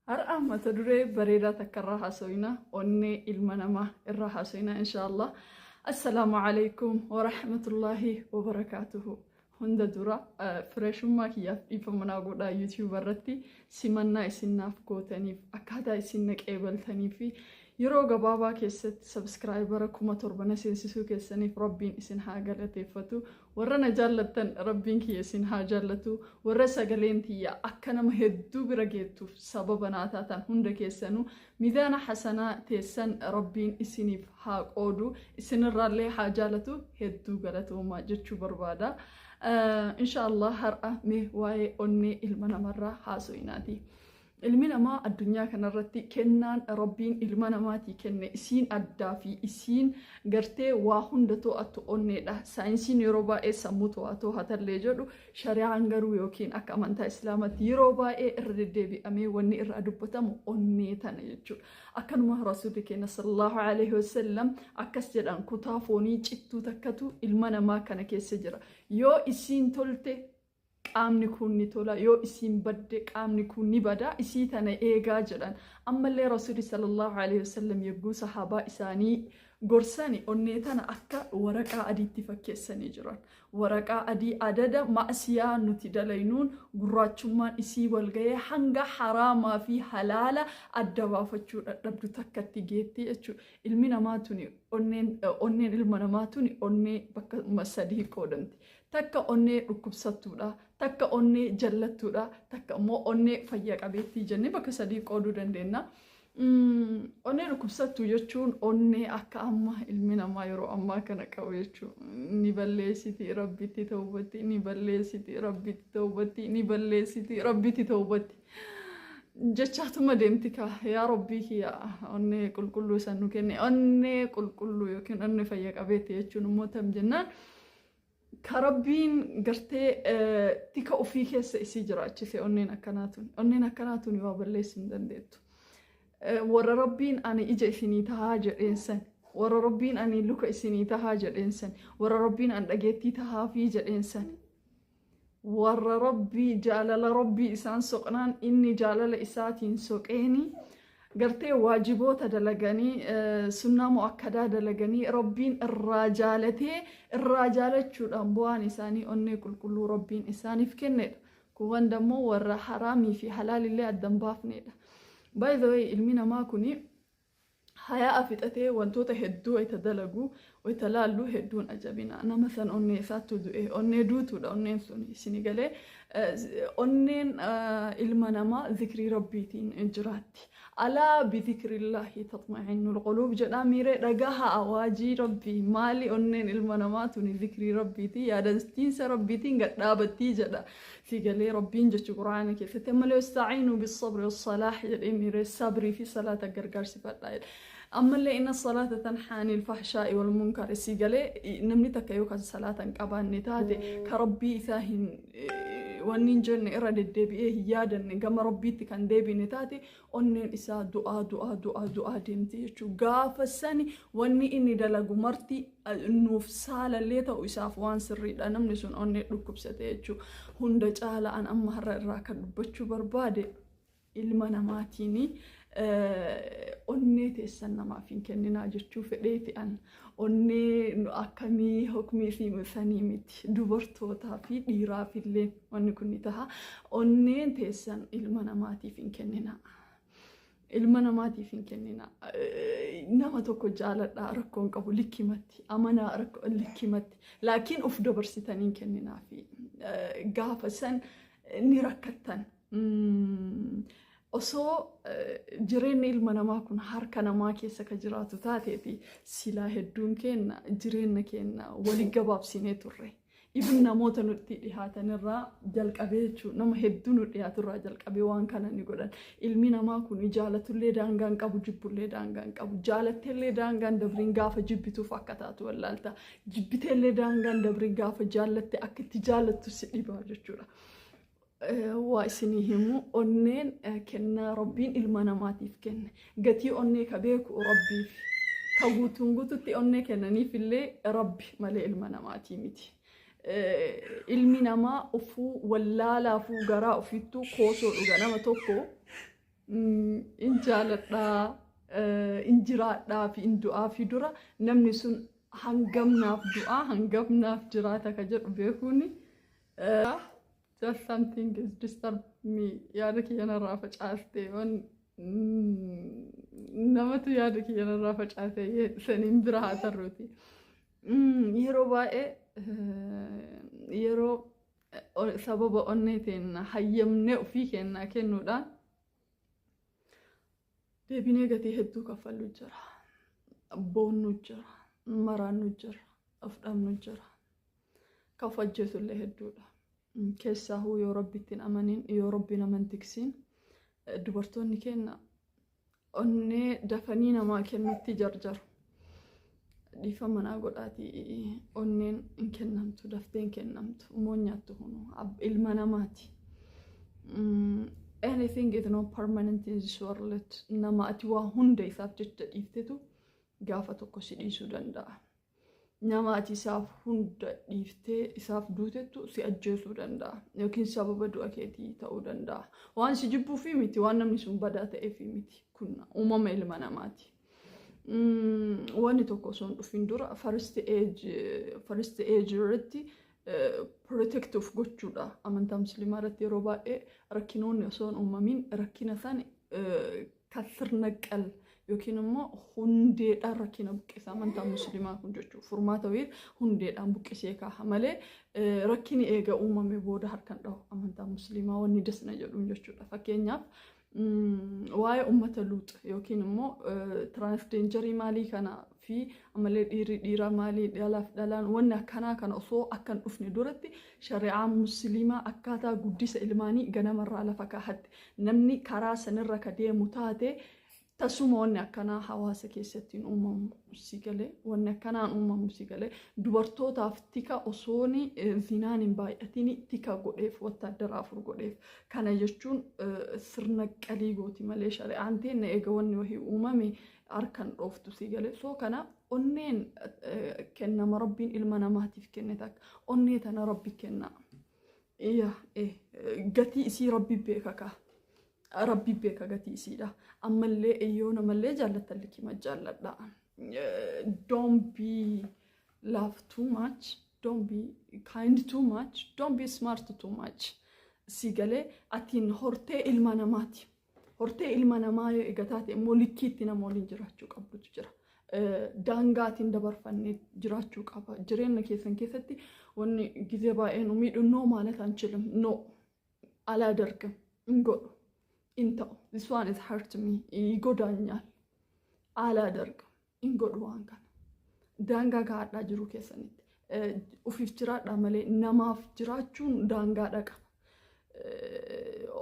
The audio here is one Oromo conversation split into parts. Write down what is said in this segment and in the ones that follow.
Har'a mata duree bareedaa takka irraa haasofna onnee ilma namaa irraa haasofna inshallah. Assalaamu alaykum wa rahmatullahi wa barakatuhu. Hunda dura fireshummaa kiyyaaf dhiifama naa godhaa YouTube irratti simannaa isinaaf gootaniif akkaataa isin naqeebaltanii fi yeroo gabaabaa keessatti subscribera 1700 seensisuu keessaniif rabbiin isin haa galateeffatu. Warra na jaallattan rabbiin kiyya isin haa jaallatu. Warra sagaleen tiyya akka nama hedduu bira geettuuf sababa naa taatan hunda keessanuu miizaana hasanaa teessan rabbiin isiniif haa qoodu. Isinirraallee haa jaallatu. Hedduu galatoomaa jechuu barbaada. Inshallah har'a mee waa'ee onnee ilma namarraa haasofnaati. Ilmi namaa addunyaa kanarratti kennaan rabbiin ilma namaatii kenne isiin addaa fi isiin gartee waa hunda to'attu onneedha. Saayinsiin yeroo baay'ee sammuu to'atallee jedhu shari'aan garuu yookiin akka amantaa islaamaatti yeroo baay'ee irra deddeebi'amee wanni irraa dubbatamu onnee tana jechuudha. Akkanuma rasuulli keenya sallallahu alaihi wasallam akkas jedhan kutaa foonii cittuu takkatu ilma namaa kana keessa jira. Yoo isiin tolte qaamni kun ni tola, yoo isiin badde qaamni kun ni bada. Isii tana eegaa jedhan. Ammallee rasuulli sallallahu alaihi wasallam yogguu sahaabaa isaanii gorsani onnee tana akka waraqaa adiitti fakkeessanii jiran. Waraqaa adii adada ma'asiyaa nuti dalaynuun gurraachummaan isii walga'ee hanga haraamaa fi halaala adda baafachuu dadhabdu takkatti geetti jechuudha. Ilmi namaa tuni onneen ilma namaa tuni onnee bakka sadii qoodamti. Takka onnee dhukkubsattuudha, takka onnee jallattuudha, takka immoo onnee fayya qabeettii jennee bakka sadii qooduu dandeenya. Onnee dhukkubsattuu jechuun onnee akka amma ilmi namaa yeroo ammaa kana qabu jechuudha. Ni balleessiti rabbitti ta'uubatti, ni balleessiti rabbitti ta'uubatti, ni balleessiti rabbitti ta'uubatti. Jechaatuma deemti ka yaa rabbii kiyya onnee qulqulluu san nu kenne. Onnee qulqulluu yookiin onnee fayya qabeetti jechuun immoo tam jennaan. Karabbiin gartee tika ofii keessa isii jiraachise onneen akkanaatuun. Onneen akkanaatuun waa balleessuu hin dandeettu. Warra rabbiin ani ija isinii tahaa jedheensan, warra rabbiin ani luka isinii tahaa jedheensan, warra rabbiin ani dhageettii tahaa fi jedheensan, warra rabbii jaalala rabbii isaan soqnaan inni jaalala isaatiin soqeeni gartee waajiboota dalaganii sunnaa mu'akkadaa dalaganii rabbiin irraa jaalachuudhaan bu'aan isaanii onnee qulqulluu rabbiin isaaniif kennedha. Kuwwan dammoo warra haraamii fi halaalillee addan baafnedha. By the way, ilmi namaa kuni hayaa fixatee wantoota hedduu wayita dalagu wayita laallu hedduun ajabina. Nama san onnee isaattu du'e onnee duutuudha onneen sun isini galee onneen ilma namaa zikrii rabbiitiin jiraatti. Alaa bidhikrillahi tatma'innul quluub jedha miiree dhagaha awaajii rabbii maali onneen ilma namaa tuni zikrii rabbiitii yaadastiinsa rabbiitiin gadhaabattii jedha. Si galee rabbiin jechu quraana keessatti malee ista'iinuu bis-sabri was-salaah jedhee miiree sabrii fi salaata gargaarsifadha jedha. Ammallee inna salaata tanhaa anil fahshaa'i wal munkar si galee namni takka yookaan salaata hin qabaanne taate ka rabbii isaa hin wanni hin jenne irra deddeebi'ee hin yaadanne gama rabbiitti kan deebine taate onneen isaa du'aa deemti jechuudha. Gaafa sani wanni inni dalagu marti nuuf saalallee ta'u isaaf waan sirriidha. Namni sun onnee dhukkubsate jechuudha. Hunda caala an amma har'a irraa kan dubbachuu barbaade ilma namaatiini. Onnee teessan namaaf hin kenninaa jechuu fedheeti an onnee akkamii hukmii fi sanii miti dubartootaa fi dhiiraaf illee wanni kun ni taha. Onneen teessan ilma namaatiif hin kenninaa. Ilma namaatiif hin kenninaa. Nama tokko jaaladhaa rakkoon qabu likkimatti amanaa rakkoo likkimatti laakiin uf dabarsitanii hin kenninaa fi gaafa san ni rakkattan. Osoo jireenya ilma namaa kun harka namaa keessa ka jiraatu taateeti silaa hedduun kenna jireenya kenna walii gabaabsinee turre. Ibn namoota nutti dhihaatanirraa jalqabee jechuudha. Nama hedduu nu dhihaaturraa jalqabee waan kana ni godhan. Ilmi namaa kun jaalatullee daangaan qabu jibbullee daangaan qabu. Jaalatteellee daangaan dabriin gaafa jibbituuf akka taatu wallaalta. Jibbiteellee daangaan dabriin gaafa jaallatte akka itti jaallattu si dhibaa jechuudha. Waa isinii himu onneen kennaa rabbiin ilma namaatiif kenne. Gatii onnee ka beeku rabbiif. Ka guutuun guututti onnee kennaniif illee rabbi malee ilma namaatii miti. Ilmi namaa ufuu wallaalaafuu garaa ofittuu koosoo dhuga nama tokko in jaaladhaa in jiraadhaa fi in du'aa fi dura namni sun hangamnaaf du'aa hangamnaaf jiraata ka jedhu beekuuni just something is disturb me yaada kiyyanarraa facaaste namatu yaada kiyyanarraa facaase saniin bira haa tarruuti yeroo baay'ee yeroo sababa onneetiin hayyamnee ofii kennaa kennuudhaan deebinee gatii hedduu kaffallu jira boonnu jira maraannu jira of dhabnu jira kafajjeesullee hedduudha keessaa yoo rabbittiin amanin yoo rabbiin amantiksiin dubartoonni kenna onnee dafanii namaa kennutti jarjaru dhiifama naa godhaati onneen hin kennamtu daftee hin kennamtu moonyaattu hunu ilma namaati anything is not permanent in this world nama ati waa hunda isaaf jecha dhiiftetu gaafa tokko si dhiisuu danda'a nama ati isaaf hunda dhiiftee isaaf duutettu si ajjeesuu danda'a yookiin sababa du'a keetii ta'uu danda'a waan si jibbuu fi miti waan namni sun badaa ta'ee fi miti kun uumama ilma namaati wanni tokko osoo hin dhufin dura first age irratti protective gochuudha amantaa musliimaa irratti yeroo baay'ee rakkinoonni osoo hin uumamin rakkina san kasirnaqal yookiin immoo hundeedhaan rakkina buqqisa amantaa musliimaa kun jechuudha furmaata wayii hundeedhaan buqqisee kaaha malee rakkini eega uumame booda harkaan dhahu amantaa musliimaa wanni dasna jedhuun jechuudha fakkeenyaaf waa'ee ummata luut yookiin immoo transgenderii maalii kana fi amalee dhiira maalii dhalaaf dhalaan wanni akkanaa kana osoo akkan dhufne duratti shari'aan musliimaa akkaataa guddisa ilmaanii ganamarraa lafa kaahatti namni karaa sanirra ka deemu taate tasuma wanni akkanaa hawaasa keessatti uumamu si galee wanni akkanaan uumamu si galee dubartootaaf tika osooni zinaan hin baay'atiin tika godheef wattaaddara afur godheef kana jechuun sirna qalii gooti malee shari'aan teenne eega wanni wahii uumame harkaan dhooftu si galee soo kana onneen kennama rabbiin ilma namaatiif kenne takka onnee tana rabbi kenna gatii isii rabbi beeka kaa rabbi beeka gatii isiidha ammallee eeyyoo namallee jaallatalli kima jaalladha don't be love too much don't be kind too much don't be smart too much si galee atiin hortee ilma namaati hortee ilma namaa yoo eegataate immoo likkiitti nama waliin jiraachuu qabdutu jira daangaatiin dabarfannee jiraachuu qaba jireenya keessan keessatti wanni gizee baay'ee nu miidhu noo maalat anchilim no alaa dargam hin godhu into this one is hurt me igodanyal ala darga ingodu waan kana daangaa gaadhaa jiru keessanitti ufiif jiraadha malee namaaf jiraachuun daangaa dhaqa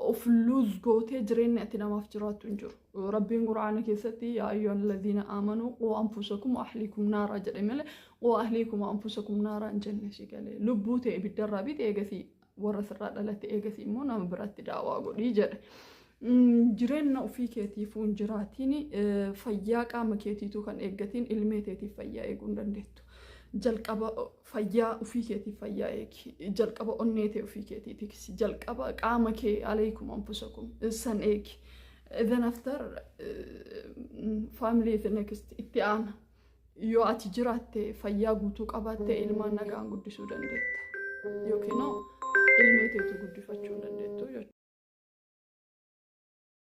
of luuz gootee jireenya ati namaaf jiraattu hin jiru rabbiin quraana keessatti yaa ayyuhal ladhiina aamanuu quu anfusakum wa ahliikum naara jedhe malee quu ahliikum wa anfusakum naara hin jenne si galee lubbuu ta'e ibiddarraa bite eegasii warra sirraa dhalate eegasii immoo nama biratti daawaa godhii jedhe jireenya ofii keetiif hin jiraatiin fayyaa qaama keetiitu kan eeggatiin ilmee keetiif fayyaa eeguu hin dandeettu jalqaba fayyaa ofii keetiif fayyaa eegi jalqaba onnee ta'e ofii keetiitiif jalqaba qaama kee alaykum anfusakum san eegi then after family is next itti aana yoo ati jiraatte fayyaa guutuu qabaatte ilmaan nagaan guddisuu dandeetta yookiin ilmee keetu guddifachuu dandeettu